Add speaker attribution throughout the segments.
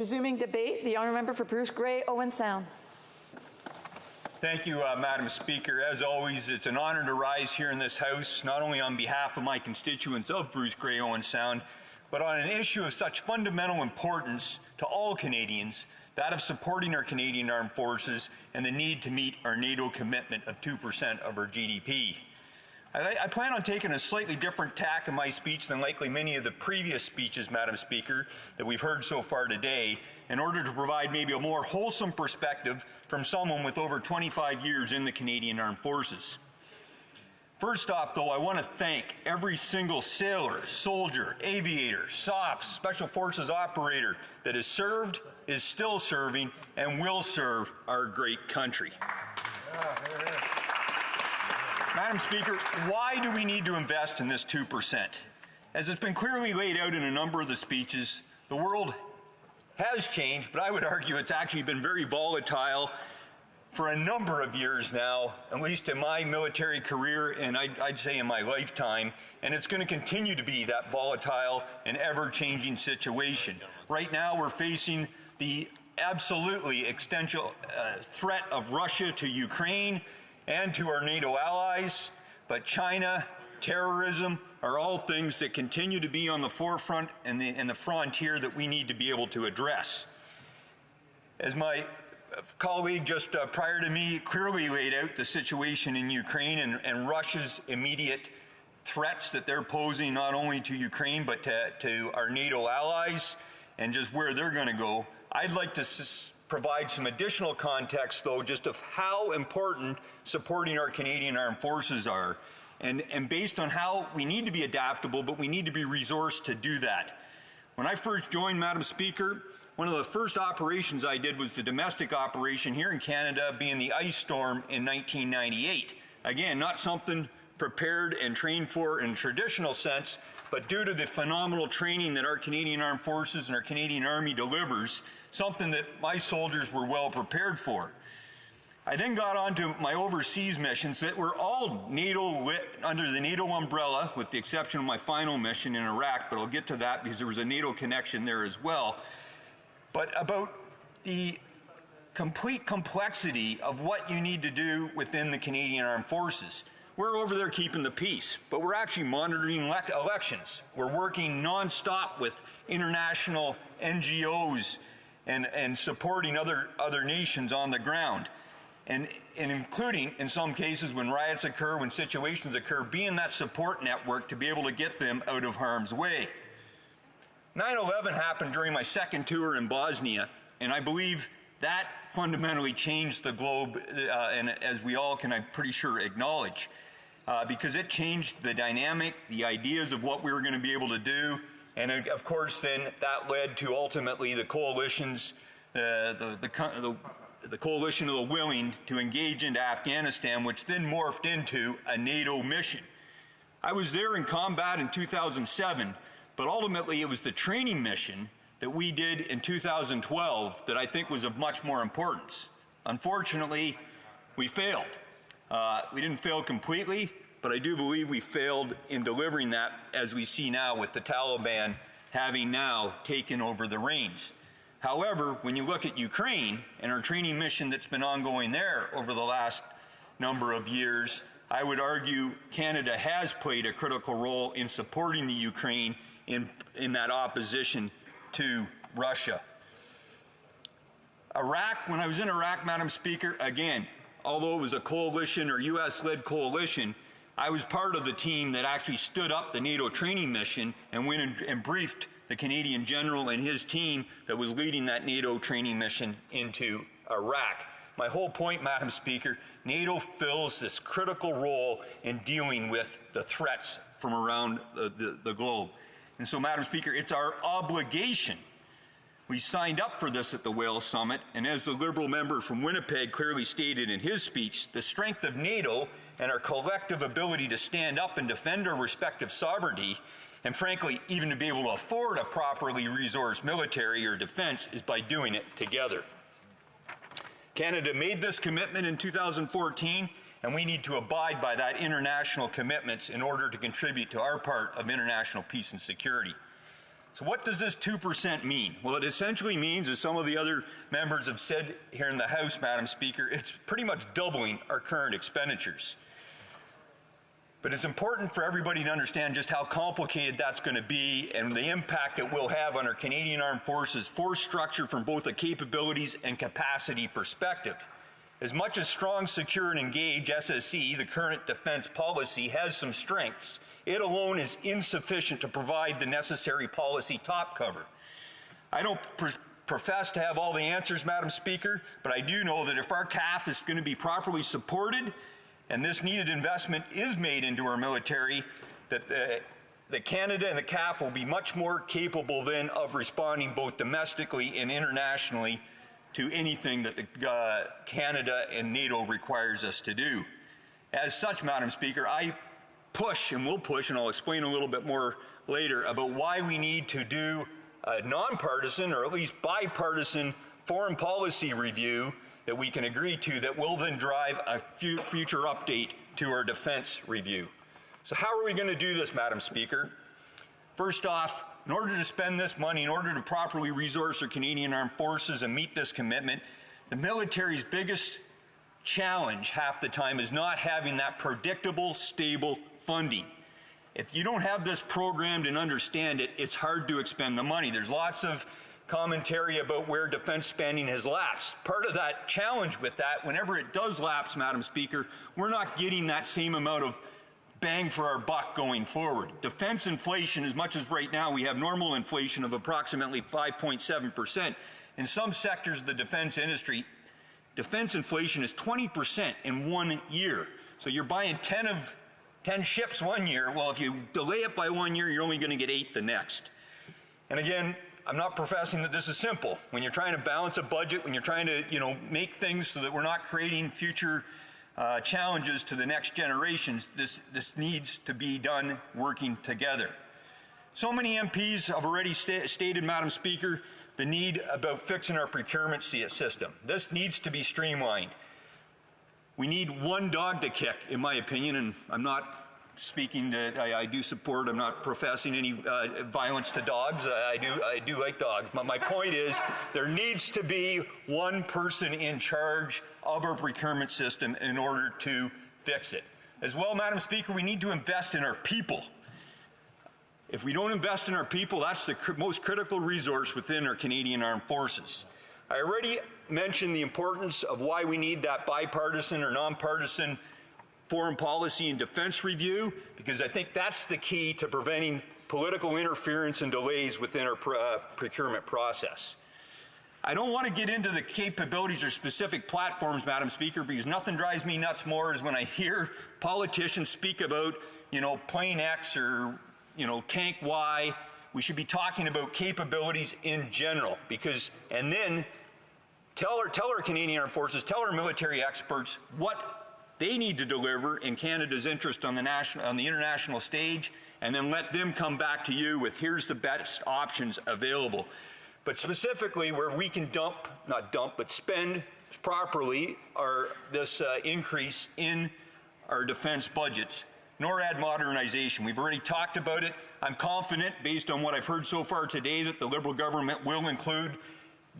Speaker 1: Resuming debate, the honourable member for Bruce-Grey-Owen Sound.
Speaker 2: Thank you, Madam Speaker. As always, it's an honour to rise here in this House, not only on behalf of my constituents of Bruce-Grey-Owen Sound, but on an issue of such fundamental importance to all Canadians, that of supporting our Canadian Armed Forces and the need to meet our NATO commitment of 2% of our GDP. I plan on taking a slightly different tack in my speech than likely many of the previous speeches, Madam Speaker, that we've heard so far today, in order to provide maybe a more wholesome perspective from someone with over 25 years in the Canadian Armed Forces. First off, though, I want to thank every single sailor, soldier, aviator, SOF, Special Forces operator that has served, is still serving, and will serve our great country. Madam Speaker, why do we need to invest in this 2%? As it's been clearly laid out in a number of the speeches, the world has changed, but I would argue it's actually been very volatile for a number of years now, at least in my military career and I'd say in my lifetime, and it's going to continue to be that volatile and ever-changing situation. Right now we're facing the absolutely existential threat of Russia to Ukraine and to our NATO allies, but China, terrorism are all things that continue to be on the forefront and the frontier that we need to be able to address. As my colleague just prior to me clearly laid out the situation in Ukraine and Russia's immediate threats that they're posing not only to Ukraine but to our NATO allies and just where they're going to go, I'd like to provide some additional context, though, just of how important supporting our Canadian Armed Forces are, and based on how we need to be adaptable, but we need to be resourced to do that. When I first joined, Madam Speaker, one of the first operations I did was the domestic operation here in Canada, being the ice storm in 1998. Again, not something prepared and trained for in a traditional sense, but due to the phenomenal training that our Canadian Armed Forces and our Canadian Army delivers, something that my soldiers were well prepared for. I then got on to my overseas missions that were all NATO lit under the NATO umbrella, with the exception of my final mission in Iraq, but I'll get to that because there was a NATO connection there as well. But about the complete complexity of what you need to do within the Canadian Armed Forces. We're over there keeping the peace, but we're actually monitoring elections. We're working nonstop with international NGOs and supporting other nations on the ground. And including, in some cases, when riots occur, when situations occur, being that support network to be able to get them out of harm's way. 9/11 happened during my second tour in Bosnia, and I believe that fundamentally changed the globe, and as we all can, I'm pretty sure, acknowledge, because it changed the dynamic, the ideas of what we were going to be able to do, and of course then that led to ultimately the coalitions, the coalition of the willing to engage into Afghanistan, which then morphed into a NATO mission. I was there in combat in 2007, but ultimately it was the training mission that we did in 2012 that I think was of much more importance. Unfortunately, we failed. We didn't fail completely, but I do believe we failed in delivering that, as we see now with the Taliban having now taken over the reins. However, when you look at Ukraine and our training mission that's been ongoing there over the last number of years, I would argue Canada has played a critical role in supporting the Ukraine in that opposition to Russia. Iraq, when I was in Iraq, Madam Speaker, again, although it was a coalition or US-led coalition, I was part of the team that actually stood up the NATO training mission and went and briefed the Canadian general and his team that was leading that NATO training mission into Iraq. My whole point, Madam Speaker, NATO fills this critical role in dealing with the threats from around the globe. And so, Madam Speaker, it's our obligation. We signed up for this at the Wales Summit, and as the Liberal member from Winnipeg clearly stated in his speech, the strength of NATO and our collective ability to stand up and defend our respective sovereignty, and frankly, even to be able to afford a properly resourced military or defense, is by doing it together. Canada made this commitment in 2014, and we need to abide by that international commitments in order to contribute to our part of international peace and security. So what does this 2% mean? Well, it essentially means, as some of the other members have said here in the House, Madam Speaker, it's pretty much doubling our current expenditures. But it's important for everybody to understand just how complicated that's going to be and the impact it will have on our Canadian Armed Forces force structure from both a capabilities and capacity perspective. As much as strong, secure, and engage SSE, the current defense policy, has some strengths, it alone is insufficient to provide the necessary policy top cover. I don't profess to have all the answers, Madam Speaker, but I do know that if our CAF is going to be properly supported and this needed investment is made into our military, that the Canada and the CAF will be much more capable then of responding both domestically and internationally to anything that Canada and NATO requires us to do. As such, Madam Speaker, I push and will push, and I'll explain a little bit more later, about why we need to do a nonpartisan or at least bipartisan foreign policy review that we can agree to that will then drive a future update to our defense review. So how are we going to do this, Madam Speaker? First off, in order to spend this money, in order to properly resource our Canadian Armed Forces and meet this commitment, the military's biggest challenge half the time is not having that predictable, stable funding. If you don't have this programmed and understand it, it's hard to expend the money. There's lots of commentary about where defense spending has lapsed. Part of that challenge with that, whenever it does lapse, Madam Speaker, we're not getting that same amount of bang for our buck going forward. Defense inflation, as much as right now we have normal inflation of approximately 5.7%, in some sectors of the defense industry, defense inflation is 20% in 1 year. So you're buying 10 ships 1 year. Well, if you delay it by 1 year, you're only going to get 8 the next. And again, I'm not professing that this is simple. When you're trying to balance a budget, when you're trying to, make things so that we're not creating future challenges to the next generations, this needs to be done working together. So many MPs have already stated, Madam Speaker, the need about fixing our procurement system. This needs to be streamlined. We need one dog to kick, in my opinion, and I'm not speaking that I do support, I'm not professing any violence to dogs. I do like dogs. But my point is there needs to be one person in charge of our procurement system in order to fix it. As well, Madam Speaker, we need to invest in our people. If we don't invest in our people, that's the most critical resource within our Canadian Armed Forces. I already mentioned the importance of why we need that bipartisan or nonpartisan foreign policy and defense review, because I think that's the key to preventing political interference and delays within our procurement process. I don't want to get into the capabilities or specific platforms, Madam Speaker, because nothing drives me nuts more is when I hear politicians speak about, plane X or, tank Y. We should be talking about capabilities in general, and then tell our Canadian Armed Forces, tell our military experts what they need to deliver in Canada's interest on the international stage, and then let them come back to you with here's the best options available. But specifically where we can spend properly this increase in our defense budgets. NORAD modernization, we've already talked about it. I'm confident, based on what I've heard so far today, that the Liberal government will include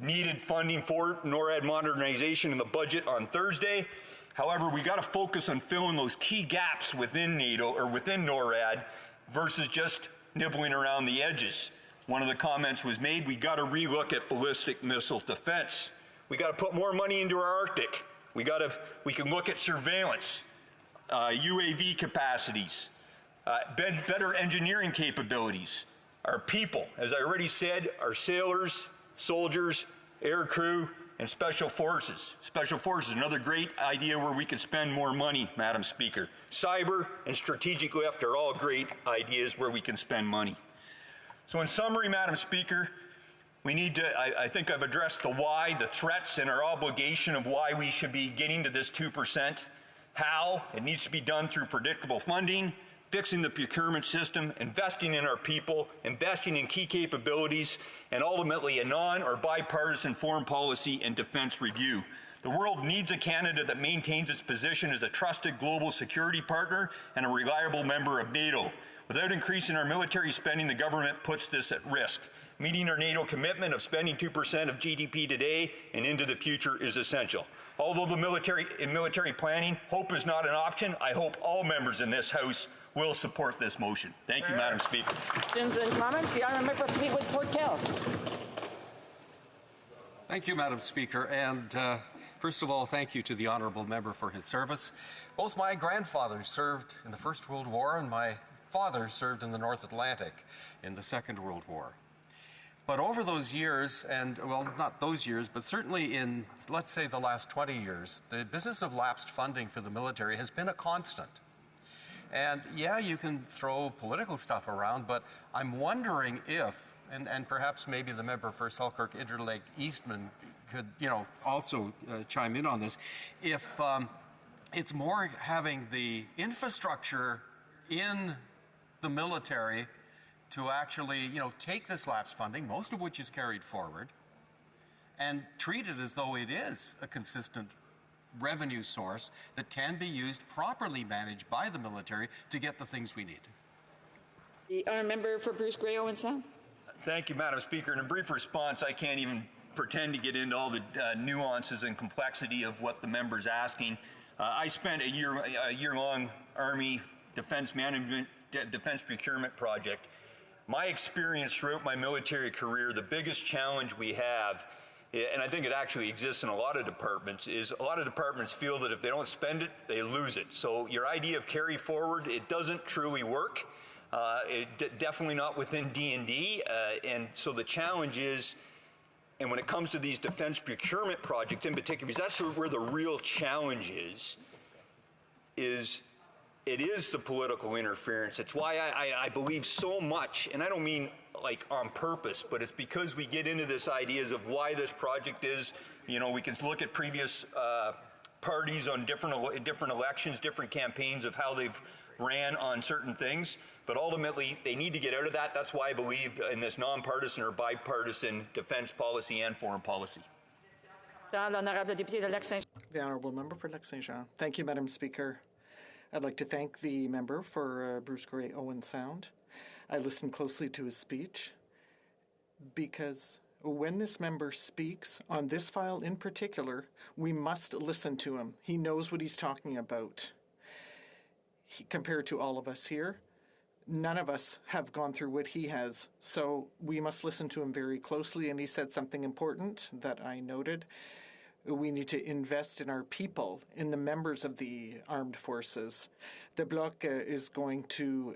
Speaker 2: needed funding for NORAD modernization in the budget on Thursday. However, we got to focus on filling those key gaps within NATO or within NORAD versus just nibbling around the edges. One of the comments was made, we got to relook at ballistic missile defense. We got to put more money into our Arctic. We can look at surveillance, UAV capacities, better engineering capabilities. Our people, as I already said, our sailors, soldiers, air crew, and Special Forces. Special Forces, another great idea where we could spend more money, Madam Speaker. Cyber and strategic lift are all great ideas where we can spend money. So in summary, Madam Speaker, we need to, I think I've addressed the why, the threats, and our obligation of why we should be getting to this 2%. How? It needs to be done through predictable funding, fixing the procurement system, investing in our people, investing in key capabilities, and ultimately a non- or bipartisan foreign policy and defense review. The world needs a Canada that maintains its position as a trusted global security partner and a reliable member of NATO. Without increasing our military spending, the government puts this at risk. Meeting our NATO commitment of spending 2% of GDP today and into the future is essential. Although in military planning, hope is not an option, I hope all members in this House will support this motion. Thank you, Madam Speaker.
Speaker 1: Questions and comments? The honourable member for Fleetwood Port Kells.
Speaker 3: Thank you, Madam Speaker. And first of all, thank you to the honourable member for his service. Both my grandfathers served in the First World War, and my father served in the North Atlantic in the Second World War. But over those years, and well, not those years, but certainly in, let's say, the last 20 years, the business of lapsed funding for the military has been a constant. And yeah, you can throw political stuff around, but I'm wondering if, and perhaps maybe the member for Selkirk Interlake Eastman could, also chime in on this, if it's more having the infrastructure in the military to actually, take this lapse funding, most of which is carried forward, and treat it as though it is a consistent revenue source that can be used, properly managed by the military to get the things we need.
Speaker 1: The honourable member for Bruce-Grey-Owen Sound.
Speaker 2: Thank you, Madam Speaker. In a brief response, I can't even pretend to get into all the nuances and complexity of what the member's asking. I spent a year-long Army defense management, defense procurement project. My experience throughout my military career, the biggest challenge we have, and I think it actually exists in a lot of departments, is a lot of departments feel that if they don't spend it, they lose it. So your idea of carry forward, it doesn't truly work. Definitely not within D&D. And so the challenge is, and when it comes to these defense procurement projects in particular, because that's where the real challenge is it is the political interference. It's why I believe so much, and I don't mean like on purpose, but it's because we get into this ideas of why this project is, we can look at previous parties on different elections, different campaigns of how they've ran on certain things, but ultimately they need to get out of that. That's why I believe in this nonpartisan or bipartisan defense policy and foreign policy.
Speaker 1: The
Speaker 4: honourable member for Lac Saint-Jean. Thank you, Madam Speaker. I'd like to thank the member for Bruce-Grey-Owen Sound. I listened closely to his speech because when this member speaks on this file in particular, we must listen to him. He knows what he's talking about. Compared to all of us here, none of us have gone through what he has, so we must listen to him very closely, and he said something important that I noted. We need to invest in our people, in the members of the armed forces. The Bloc is going to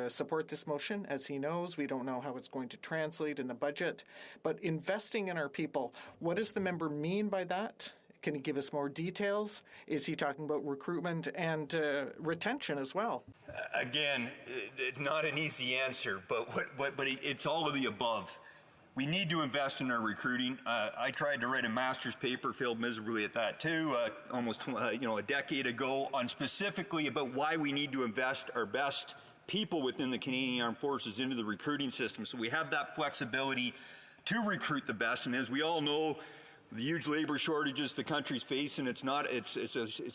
Speaker 4: support this motion, as he knows. We don't know how it's going to translate in the budget. But investing in our people, what does the member mean by that? Can he give us more details? Is he talking about recruitment and retention as well?
Speaker 2: Again, it's not an easy answer, but it's all of the above. We need to invest in our recruiting. I tried to write a master's paper, failed miserably at that too, almost a decade ago, on specifically about why we need to invest our best people within the Canadian Armed Forces into the recruiting system, so we have that flexibility to recruit the best. And as we all know, the huge labor shortages the country's facing, it's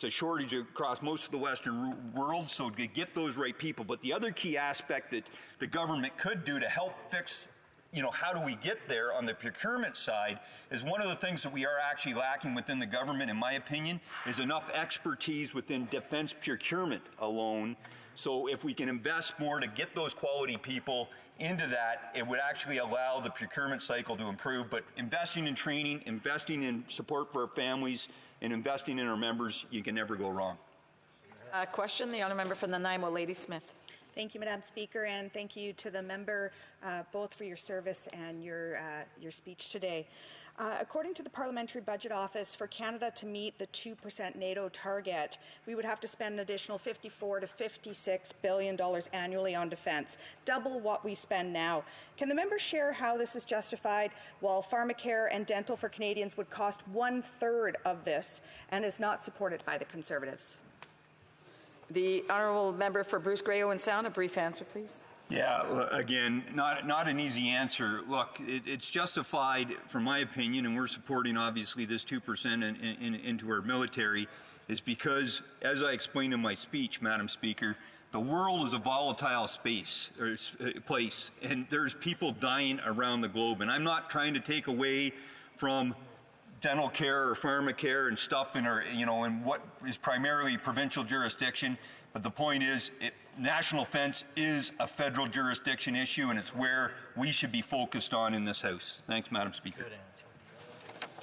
Speaker 2: a shortage across most of the Western world, so to get those right people. But the other key aspect that the government could do to help fix how do we get there on the procurement side is one of the things that we are actually lacking within the government, in my opinion, is enough expertise within defense procurement alone. So if we can invest more to get those quality people into that, it would actually allow the procurement cycle to improve. But investing in training, investing in support for our families, and investing in our members, you can never go wrong.
Speaker 1: Question, the honourable member from Nanaimo, Lady Smith.
Speaker 5: Thank you, Madam Speaker, and thank you to the member both for your service and your speech today. According to the Parliamentary Budget Office, for Canada to meet the 2% NATO target, we would have to spend an additional $54 to $56 billion annually on defence, double what we spend now. Can the member share how this is justified, while pharmacare and dental for Canadians would cost 1/3 of this and is not supported by the Conservatives?
Speaker 1: The honourable member for Bruce-Grey-Owen Sound, a brief answer, please.
Speaker 2: Yeah, again, not an easy answer. Look, it's justified, from my opinion, and we're supporting obviously this 2% into our military, is because, as I explained in my speech, Madam Speaker, The world is a volatile space or place, and there's people dying around the globe. And I'm not trying to take away from dental care or pharmacare and stuff in our, in what is primarily provincial jurisdiction. But the point is, national defense is a federal jurisdiction issue, and it's where we should be focused on in this House. Thanks, Madam Speaker.
Speaker 6: Good.